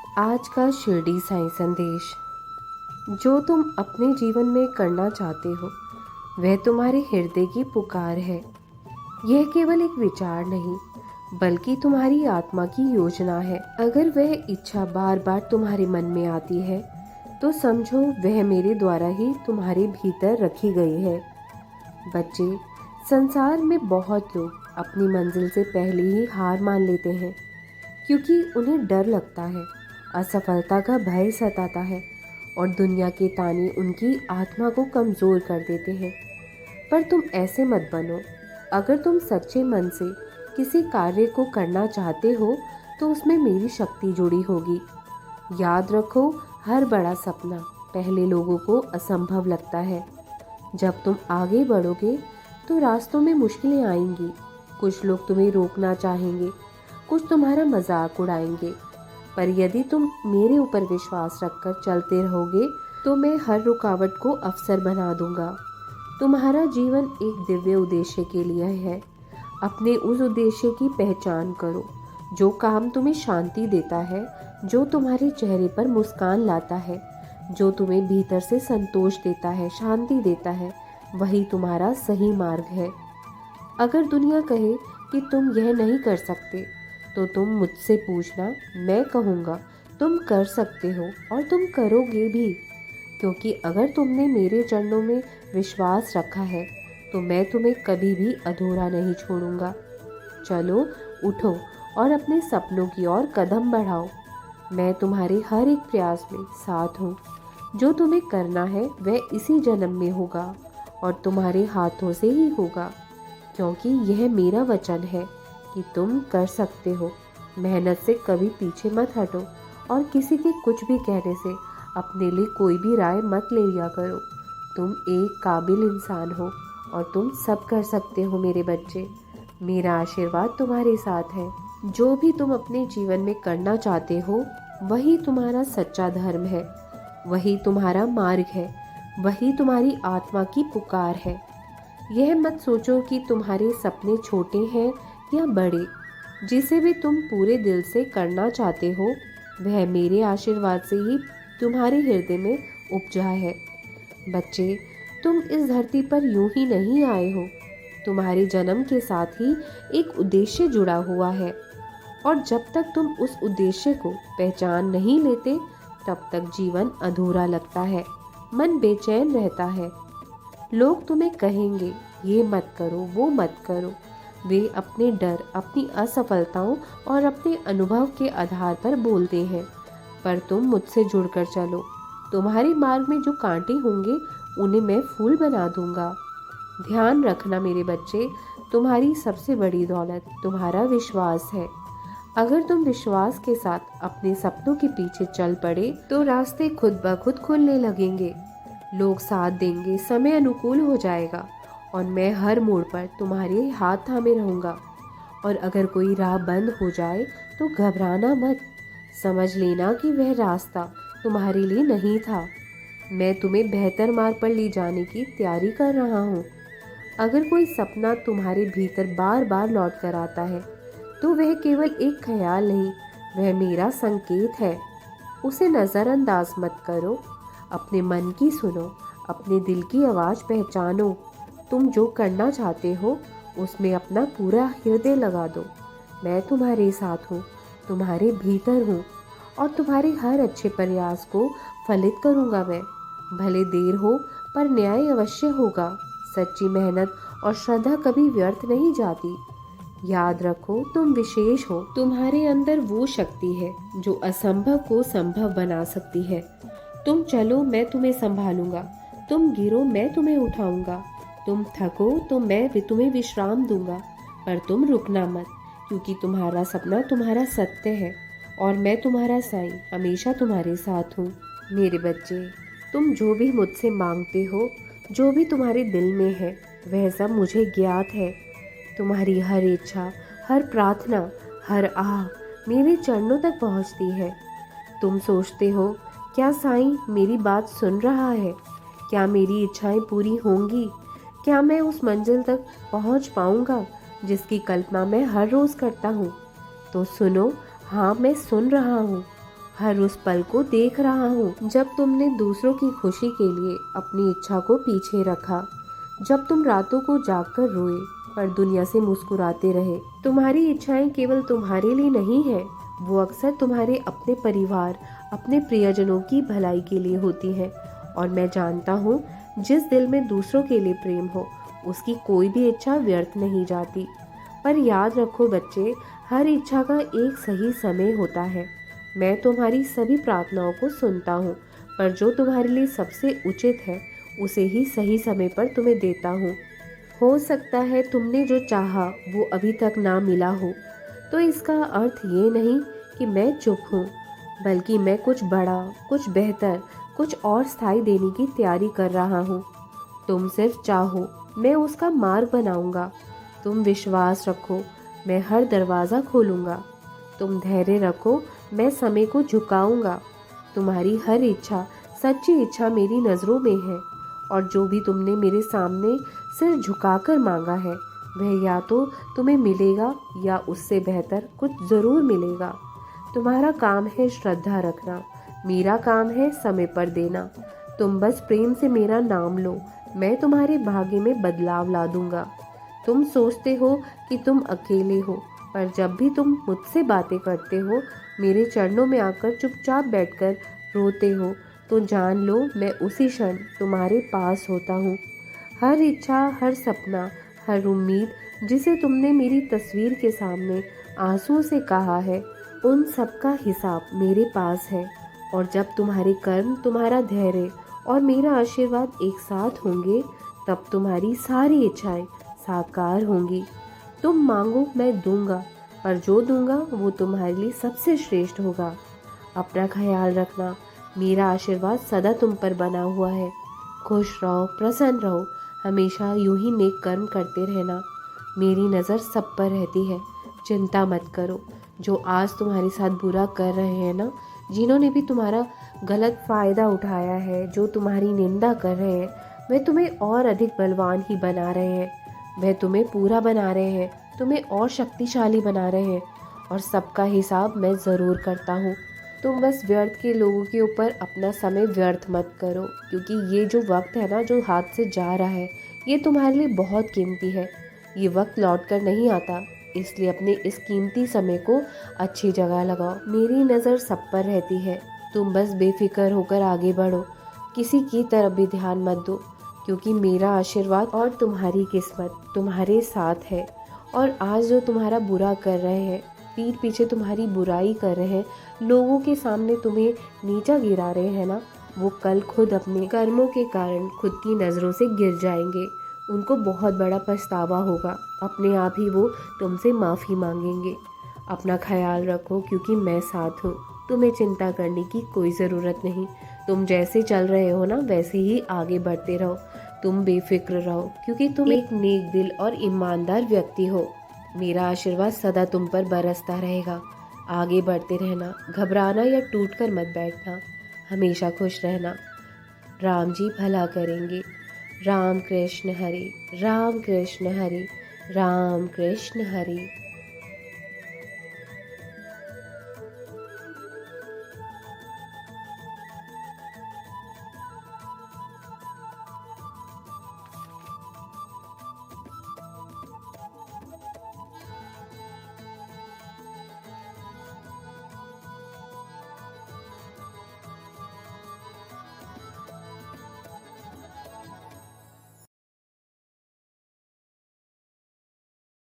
आज का शिरडी साईं संदेश। जो तुम अपने जीवन में करना चाहते हो वह तुम्हारे हृदय की पुकार है। यह केवल एक विचार नहीं बल्कि तुम्हारी आत्मा की योजना है। अगर वह इच्छा बार बार तुम्हारे मन में आती है तो समझो वह मेरे द्वारा ही तुम्हारे भीतर रखी गई है। बच्चे, संसार में बहुत लोग अपनी मंजिल से पहले ही हार मान लेते हैं क्योंकि उन्हें डर लगता है, असफलता का भय सताता है और दुनिया के ताने उनकी आत्मा को कमज़ोर कर देते हैं। पर तुम ऐसे मत बनो। अगर तुम सच्चे मन से किसी कार्य को करना चाहते हो तो उसमें मेरी शक्ति जुड़ी होगी। याद रखो, हर बड़ा सपना पहले लोगों को असंभव लगता है। जब तुम आगे बढ़ोगे तो रास्तों में मुश्किलें आएंगी। कुछ लोग तुम्हें रोकना चाहेंगे, कुछ तुम्हारा मजाक उड़ाएंगे, पर यदि तुम मेरे ऊपर विश्वास रखकर चलते रहोगे तो मैं हर रुकावट को अवसर बना दूंगा। तुम्हारा जीवन एक दिव्य उद्देश्य के लिए है। अपने उस उद्देश्य की पहचान करो। जो काम तुम्हें शांति देता है, जो तुम्हारे चेहरे पर मुस्कान लाता है, जो तुम्हें भीतर से संतोष देता है, शांति देता है, वही तुम्हारा सही मार्ग है। अगर दुनिया कहे कि तुम यह नहीं कर सकते तो तुम मुझसे पूछना, मैं कहूँगा तुम कर सकते हो और तुम करोगे भी। क्योंकि अगर तुमने मेरे चरणों में विश्वास रखा है तो मैं तुम्हें कभी भी अधूरा नहीं छोड़ूंगा। चलो, उठो और अपने सपनों की ओर कदम बढ़ाओ। मैं तुम्हारे हर एक प्रयास में साथ हूँ। जो तुम्हें करना है वह इसी जन्म में होगा और तुम्हारे हाथों से ही होगा, क्योंकि यह मेरा वचन है कि तुम कर सकते हो। मेहनत से कभी पीछे मत हटो और किसी के कुछ भी कहने से अपने लिए कोई भी राय मत ले लिया करो। तुम एक काबिल इंसान हो और तुम सब कर सकते हो मेरे बच्चे। मेरा आशीर्वाद तुम्हारे साथ है। जो भी तुम अपने जीवन में करना चाहते हो वही तुम्हारा सच्चा धर्म है, वही तुम्हारा मार्ग है, वही तुम्हारी आत्मा की पुकार है। यह मत सोचो कि तुम्हारे सपने छोटे हैं या बड़े। जिसे भी तुम पूरे दिल से करना चाहते हो वह मेरे आशीर्वाद से ही तुम्हारे हृदय में उपजा है। बच्चे, तुम इस धरती पर यूं ही नहीं आए हो। तुम्हारे जन्म के साथ ही एक उद्देश्य जुड़ा हुआ है और जब तक तुम उस उद्देश्य को पहचान नहीं लेते तब तक जीवन अधूरा लगता है, मन बेचैन रहता है। लोग तुम्हें कहेंगे ये मत करो, वो मत करो। वे अपने डर, अपनी असफलताओं और अपने अनुभव के आधार पर बोलते हैं। पर तुम मुझसे जुड़कर चलो। तुम्हारे मार्ग में जो कांटे होंगे उन्हें मैं फूल बना दूंगा। ध्यान रखना मेरे बच्चे, तुम्हारी सबसे बड़ी दौलत तुम्हारा विश्वास है। अगर तुम विश्वास के साथ अपने सपनों के पीछे चल पड़े तो रास्ते खुद ब खुद खुलने लगेंगे। लोग साथ देंगे, समय अनुकूल हो जाएगा और मैं हर मोड़ पर तुम्हारे हाथ थामे रहूंगा। और अगर कोई राह बंद हो जाए तो घबराना मत। समझ लेना कि वह रास्ता तुम्हारे लिए नहीं था। मैं तुम्हें बेहतर मार्ग पर ले जाने की तैयारी कर रहा हूँ। अगर कोई सपना तुम्हारे भीतर बार बार लौट कर आता है तो वह केवल एक ख्याल नहीं, वह मेरा संकेत है। उसे नज़रअंदाज मत करो। अपने मन की सुनो, अपने दिल की आवाज़ पहचानो। तुम जो करना चाहते हो उसमें अपना पूरा हृदय लगा दो। मैं तुम्हारे साथ हूँ, तुम्हारे भीतर हूँ और तुम्हारे हर अच्छे प्रयास को फलित करूँगा मैं। भले देर हो पर न्याय अवश्य होगा। सच्ची मेहनत और श्रद्धा कभी व्यर्थ नहीं जाती। याद रखो, तुम विशेष हो। तुम्हारे अंदर वो शक्ति है जो असंभव को संभव बना सकती है। तुम चलो, मैं तुम्हें संभालूंगा। तुम गिरो, मैं तुम्हें उठाऊंगा। तुम थको तो मैं तुम्हें विश्राम दूंगा। पर तुम रुकना मत, क्योंकि तुम्हारा सपना तुम्हारा सत्य है और मैं तुम्हारा साईं हमेशा तुम्हारे साथ हूँ। मेरे बच्चे, तुम जो भी मुझसे मांगते हो, जो भी तुम्हारे दिल में है, वह सब मुझे ज्ञात है। तुम्हारी हर इच्छा, हर प्रार्थना, हर आह मेरे चरणों तक पहुँचती है। तुम सोचते हो, क्या साईं मेरी बात सुन रहा है? क्या मेरी इच्छाएं पूरी होंगी? क्या मैं उस मंजिल तक पहुंच पाऊंगा जिसकी कल्पना मैं हर रोज करता हूँ? तो सुनो, हाँ, मैं सुन रहा हूँ। हर उस पल को देख रहा हूँ जब तुमने दूसरों की खुशी के लिए अपनी इच्छा को पीछे रखा, जब तुम रातों को जागकर रोए पर दुनिया से मुस्कुराते रहे। तुम्हारी इच्छाएं केवल तुम्हारे लिए नहीं है, वो अक्सर तुम्हारे अपने परिवार, अपने प्रियजनों की भलाई के लिए होती है। और मैं जानता हूँ जिस दिल में दूसरों के लिए प्रेम हो उसकी कोई भी इच्छा व्यर्थ नहीं जाती। पर याद रखो बच्चे, हर इच्छा का एक सही समय होता है। मैं तुम्हारी सभी प्रार्थनाओं को सुनता हूँ, पर जो तुम्हारे लिए सबसे उचित है उसे ही सही समय पर तुम्हें देता हूँ। हो सकता है तुमने जो चाहा वो अभी तक ना मिला हो, तो इसका अर्थ ये नहीं कि मैं चुप हूँ, बल्कि मैं कुछ बड़ा, कुछ बेहतर, कुछ और स्थायी देने की तैयारी कर रहा हूँ। तुम सिर्फ चाहो, मैं उसका मार्ग बनाऊंगा। तुम विश्वास रखो, मैं हर दरवाज़ा खोलूंगा। तुम धैर्य रखो, मैं समय को झुकाऊंगा। तुम्हारी हर इच्छा सच्ची इच्छा मेरी नज़रों में है, और जो भी तुमने मेरे सामने सिर झुकाकर मांगा है वह या तो तुम्हें मिलेगा या उससे बेहतर कुछ ज़रूर मिलेगा। तुम्हारा काम है श्रद्धा रखना, मेरा काम है समय पर देना। तुम बस प्रेम से मेरा नाम लो, मैं तुम्हारे भाग्य में बदलाव ला दूंगा। तुम सोचते हो कि तुम अकेले हो, पर जब भी तुम मुझसे बातें करते हो, मेरे चरणों में आकर चुपचाप बैठकर रोते हो, तो जान लो मैं उसी क्षण तुम्हारे पास होता हूँ। हर इच्छा, हर सपना, हर उम्मीद जिसे तुमने मेरी तस्वीर के सामने आंसुओं से कहा है, उन सब का हिसाब मेरे पास है। और जब तुम्हारे कर्म, तुम्हारा धैर्य और मेरा आशीर्वाद एक साथ होंगे, तब तुम्हारी सारी इच्छाएं साकार होंगी। तुम मांगो मैं दूंगा, पर जो दूंगा वो तुम्हारे लिए सबसे श्रेष्ठ होगा। अपना ख्याल रखना, मेरा आशीर्वाद सदा तुम पर बना हुआ है। खुश रहो, प्रसन्न रहो, हमेशा यूं ही नेक कर्म करते रहना। मेरी नज़र सब पर रहती है, चिंता मत करो। जो आज तुम्हारे साथ बुरा कर रहे हैं ना, जिन्होंने भी तुम्हारा गलत फ़ायदा उठाया है, जो तुम्हारी निंदा कर रहे हैं, वे तुम्हें और अधिक बलवान ही बना रहे हैं। वह तुम्हें पूरा बना रहे हैं, तुम्हें और शक्तिशाली बना रहे हैं, और सबका हिसाब मैं ज़रूर करता हूँ। तुम बस व्यर्थ के लोगों के ऊपर अपना समय व्यर्थ मत करो, क्योंकि ये जो वक्त है ना, जो हाथ से जा रहा है, ये तुम्हारे लिए बहुत कीमती है। ये वक्त लौट कर नहीं आता, इसलिए अपने इस कीमती समय को अच्छी जगह लगाओ। मेरी नज़र सब पर रहती है, तुम बस बेफिक्र होकर आगे बढ़ो, किसी की तरफ भी ध्यान मत दो, क्योंकि मेरा आशीर्वाद और तुम्हारी किस्मत तुम्हारे साथ है। और आज जो तुम्हारा बुरा कर रहे हैं, पीठ पीछे तुम्हारी बुराई कर रहे हैं, लोगों के सामने तुम्हें नीचा गिरा रहे हैं ना, वो कल खुद अपने कर्मों के कारण खुद की नज़रों से गिर जाएंगे। उनको बहुत बड़ा पछतावा होगा, अपने आप ही वो तुमसे माफ़ी मांगेंगे। अपना ख्याल रखो, क्योंकि मैं साथ हूँ। तुम्हें चिंता करने की कोई ज़रूरत नहीं। तुम जैसे चल रहे हो ना, वैसे ही आगे बढ़ते रहो। तुम बेफिक्र रहो, क्योंकि तुम एक नेक दिल और ईमानदार व्यक्ति हो। मेरा आशीर्वाद सदा तुम पर बरसता रहेगा। आगे बढ़ते रहना, घबराना या टूटकर मत बैठना, हमेशा खुश रहना। राम जी भला करेंगे। राम कृष्ण हरि, राम कृष्ण हरि, राम कृष्ण हरि।